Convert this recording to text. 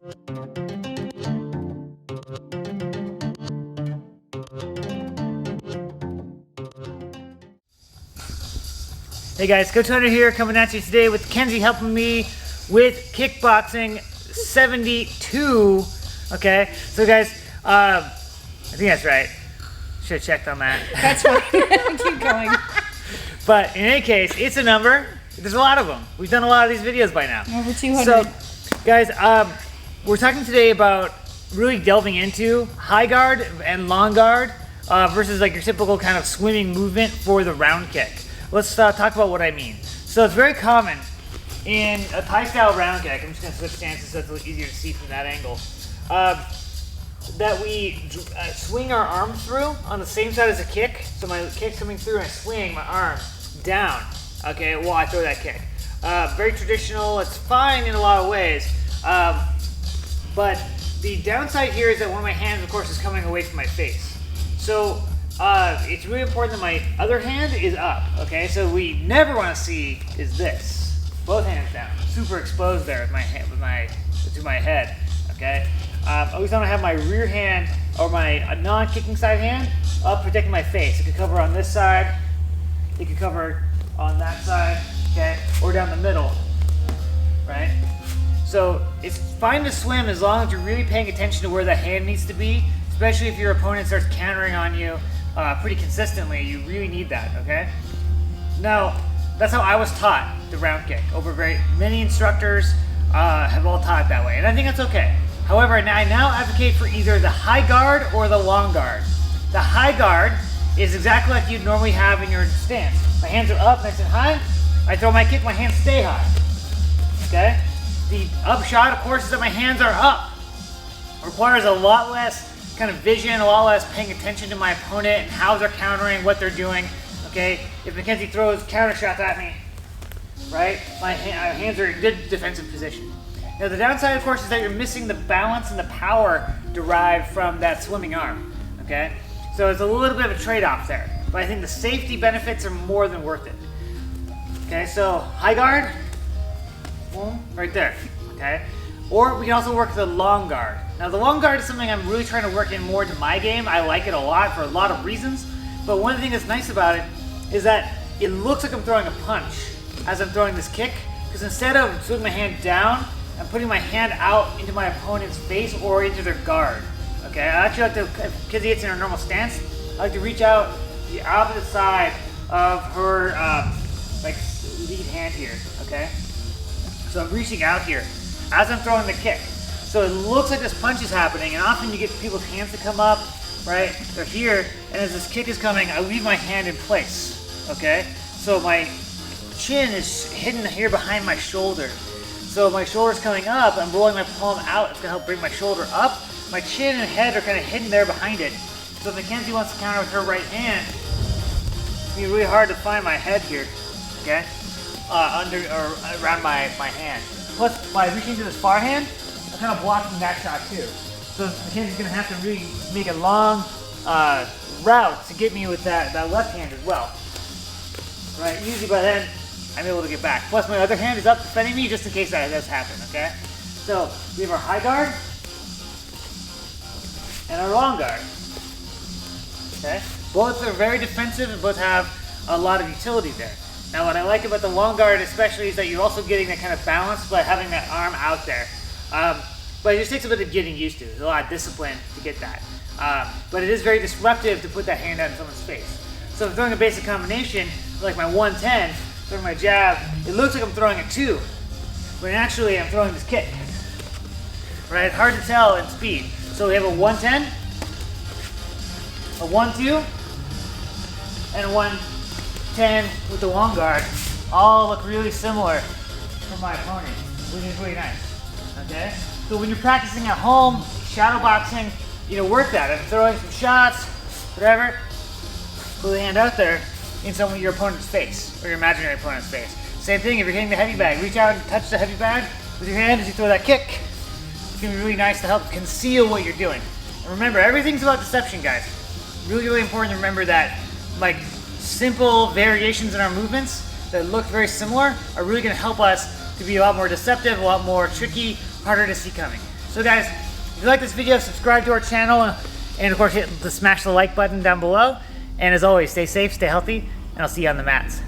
Hey guys, Coach Hunter here, coming at you today with Kenzie helping me with Kickboxing 72. Okay, so guys, I think that's right. Should have checked on that. That's fine. Keep going. But in any case, it's a number. There's a lot of them. We've done a lot of these videos by now. Over 200. So, guys, we're talking today about really delving into high guard and long guard versus like your typical kind of swimming movement for the round kick. Let's talk about what I mean. So it's very common in a Thai style round kick. I'm just going to switch stances so it's a little easier to see from that angle. That we swing our arm through on the same side as the kick. So my kick's coming through and I swing my arm down, okay, while I throw that kick. Very traditional, it's fine in a lot of ways. But the downside here is that one of my hands, of course, is coming away from my face. So it's really important that my other hand is up, okay? So what we never want to see is this. Both hands down, super exposed there with my to my head, okay? I always want to have my rear hand or my non-kicking side hand up protecting my face. It could cover on this side, it could cover on that side, okay? Or down the middle, right? So it's fine to swim as long as you're really paying attention to where the hand needs to be, especially if your opponent starts countering on you pretty consistently. You really need that, okay? Now, that's how I was taught the round kick. Over many instructors have all taught it that way, and I think that's okay. However, I now advocate for either the high guard or the long guard. The high guard is exactly like you'd normally have in your stance. My hands are up nice and high. I throw my kick, my hands stay high, okay? The upshot, of course, is that my hands are up. It requires a lot less kind of vision, a lot less paying attention to my opponent and how they're countering, what they're doing, okay? If Mackenzie throws counter shots at me, right, my hands are in good defensive position. Now the downside, of course, is that you're missing the balance and the power derived from that swimming arm, okay? So it's a little bit of a trade-off there, but I think the safety benefits are more than worth it. Okay, so high guard, boom, right there, okay? Or we can also work the long guard. Now the long guard is something I'm really trying to work in more to my game. I like it a lot for a lot of reasons, but one of the things that's nice about it is that it looks like I'm throwing a punch as I'm throwing this kick, because instead of swinging my hand down, I'm putting my hand out into my opponent's face or into their guard, okay? I actually like to, if Kizzy gets in her normal stance, I like to reach out the opposite side of her like lead hand here, okay? So I'm reaching out here as I'm throwing the kick. So it looks like this punch is happening, and often you get people's hands to come up, right? They're here, and as this kick is coming, I leave my hand in place, okay? So my chin is hidden here behind my shoulder. So my shoulder's coming up, I'm rolling my palm out, it's gonna help bring my shoulder up. My chin and head are kind of hidden there behind it. So if Mackenzie wants to counter with her right hand, it's gonna be really hard to find my head here, okay? Under or around my hand. Plus, by reaching to this far hand, I'm kind of blocking that shot too. So Mackenzie's gonna have to really make a long route to get me with that left hand as well. Right, usually by then, I'm able to get back. Plus my other hand is up defending me just in case that does happen, okay? So we have our high guard and our long guard, okay? Both are very defensive and both have a lot of utility there. Now what I like about the long guard especially is that you're also getting that kind of balance by having that arm out there. But it just takes a bit of getting used to. There's a lot of discipline to get that. But it is very disruptive to put that hand out in someone's face. So if I'm throwing a basic combination, like my 110, throwing my jab, it looks like I'm throwing a 2, when actually I'm throwing this kick. Right, hard to tell in speed. So we have a 110, a 1-2, and a 110 with the long guard. All look really similar for my opponent, which is really nice, okay? So when you're practicing at home, shadow boxing, work that. I'm throwing some shots, whatever, put the hand out there in your opponent's face, or your imaginary opponent's face. Same thing if you're hitting the heavy bag. Reach out and touch the heavy bag with your hand as you throw that kick. It's gonna be really nice to help conceal what you're doing. And remember, everything's about deception, guys. Really, really important to remember that, like, simple variations in our movements that look very similar are really gonna help us to be a lot more deceptive, a lot more tricky, harder to see coming. So guys, if you like this video, subscribe to our channel, and of course smash the like button down below. And as always, stay safe, stay healthy, and I'll see you on the mats.